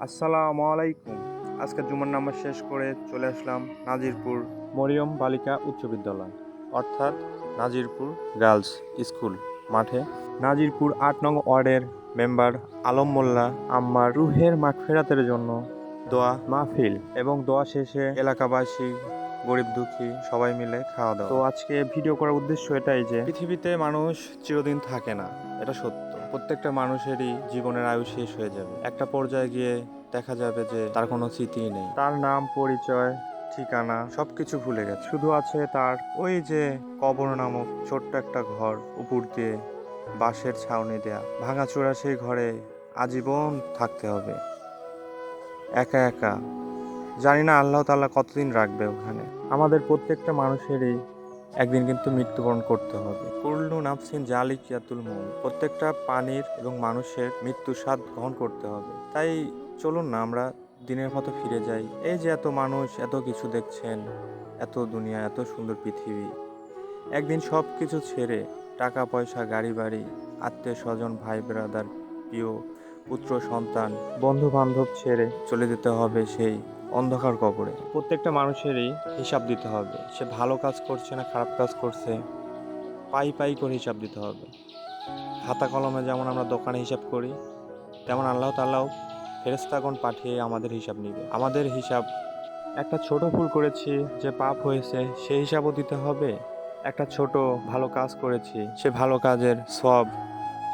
আসসালামু আলাইকুম। আজকে জুমার নামাজ শেষ করে চলে আসলাম নাজিরপুর মরিয়ম বালিকা উচ্চ বিদ্যালয় অর্থাৎ নাজিরপুর গার্লস স্কুল মাঠে। নাজিরপুর ৮ নং ওয়ার্ডের মেম্বার আলম মোল্লা আম্মার রুহের মাগফিরাতের জন্য দোয়া মাহফিল এবং দোয়া শেষে এলাকাবাসী গরিব দুঃখী সবাই মিলে খাওয়া দাওয়া। তো আজকে ভিডিও করার উদ্দেশ্য এটাই যে পৃথিবীতে মানুষ চিরদিন থাকে না, এটা সত্য। প্রত্যেকটা মানুষেরই জীবনের আয়ু শেষ হয়ে যাবে। একটা পর্যায়ে গিয়ে দেখা যাবে যে তার কোনো স্মৃতিই নেই, তার নাম পরিচয় ঠিকানা সবকিছু ভুলে গেছে। শুধু আছে তার ওই যে কবর নামক ছোট্ট একটা ঘর, উপর দিয়ে বাঁশের ছাউনি দেয়া, ভাঙাচোরা সেই ঘরে আজীবন থাকতে হবে একা একা। জানি না আল্লাহ তাআলা কতদিন রাখবে ওখানে। আমাদের প্রত্যেকটা মানুষেরই একদিন কিন্তু মৃত্যুবরণ করতে হবে। কুল্লু নাফসিন জালিকাতুল মউত। প্রত্যেকটা প্রাণীর এবং মানুষের মৃত্যুর স্বাদ গ্রহণ করতে হবে। তাই চলুন না আমরা দিনের মতো ফিরে যাই। এই যে এত মানুষ, এত কিছু দেখছেন, এত দুনিয়া, এত সুন্দর পৃথিবী, একদিন সব কিছু ছেড়ে টাকা পয়সা, গাড়ি বাড়ি, আত্মীয় স্বজন, ভাই ব্রাদার, প্রিয় পুত্র সন্তান, বন্ধু বান্ধব ছেড়ে চলে যেতে হবে সেই অন্ধকার কবরে। প্রত্যেকটা মানুষেরই হিসাব দিতে হবে, সে ভালো কাজ করছে না খারাপ কাজ করছে, পাই পাই করে হিসাব দিতে হবে। খাতা কলমে যেমন আমরা দোকানে হিসাব করি, তেমন আল্লাহ তাআলাও ফেরেশতাগণ পাঠিয়ে আমাদের হিসাব নিবে। আমাদের হিসাব, একটা ছোট ভুল করেছি যে পাপ হয়েছে সেই হিসাবও দিতে হবে। একটা ছোট ভালো কাজ করেছি, সে ভালো কাজের সওয়াব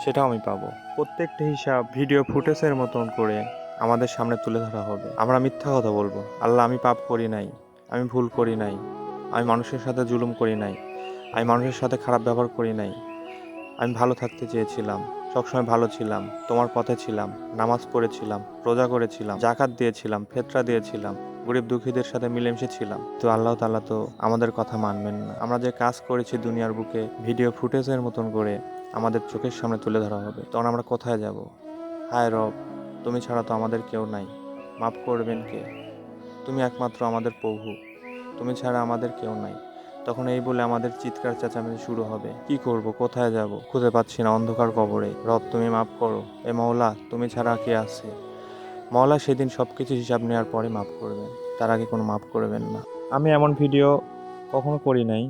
সেটাও আমি পাবো। প্রত্যেকটা হিসাব ভিডিও ফুটেজের মতন করে আমাদের সামনে তুলে ধরা হবে। আমরা মিথ্যা কথা বলবো, আল্লাহ আমি পাপ করি নাই, আমি ভুল করি নাই, আমি মানুষের সাথে জুলুম করি নাই, আমি মানুষের সাথে খারাপ ব্যবহার করি নাই, আমি ভালো থাকতে চেয়েছিলাম, সবসময় ভালো ছিলাম, তোমার পথে ছিলাম, নামাজ পড়েছিলাম, রোজা করেছিলাম, জাকাত দিয়েছিলাম, ফেতরা দিয়েছিলাম, গরিব দুঃখীদের সাথে মিলেমিশে ছিলাম। তো আল্লাহ তাআলা তো আমাদের কথা মানবেন না। আমরা যে কাজ করেছি দুনিয়ার বুকে ভিডিও ফুটেজের মতন করে আমাদের চোখের সামনে তুলে ধরা হবে, তখন আমরা কোথায় যাব? হায় রব, তুমি ছাড়া তো আমাদের কেউ নাই, মাফ করবেন কে? তুমি একমাত্র আমাদের প্রভু, তুমি ছাড়া আমাদের কেউ নাই। তখন এই বলে আমাদের চিৎকার চেঁচামেচি শুরু হবে। কি করব, কোথায় যাব, খুঁজে পাচ্ছি না অন্ধকার কবরে। রব তুমি মাফ করো, এ মওলা তুমি ছাড়া কে আছে? মওলা সেদিন সবকিছু হিসাব নেওয়ার পরে মাফ করবেন, তার আগে কোনো মাফ করবেন না। আমি এমন ভিডিও কখনো করি নাই।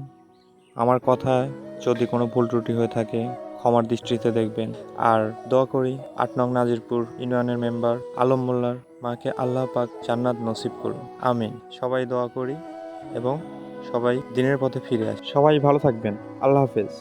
আমার কথায় যদি কোনো ভুল ত্রুটি হয়ে থাকে ক্ষমার দৃষ্টিতে দেখবেন। আর দোয়া করি ৮ নং নাজিরপুর ইউনিয়নের মেম্বার আলম মোল্লার মাকে আল্লাহ পাক জান্নাত নসিব করুন, আমিন। সবাই দোয়া করি এবং সবাই দিনের পথে ফিরে আসি। সবাই ভালো থাকবেন। আল্লাহ হাফেজ।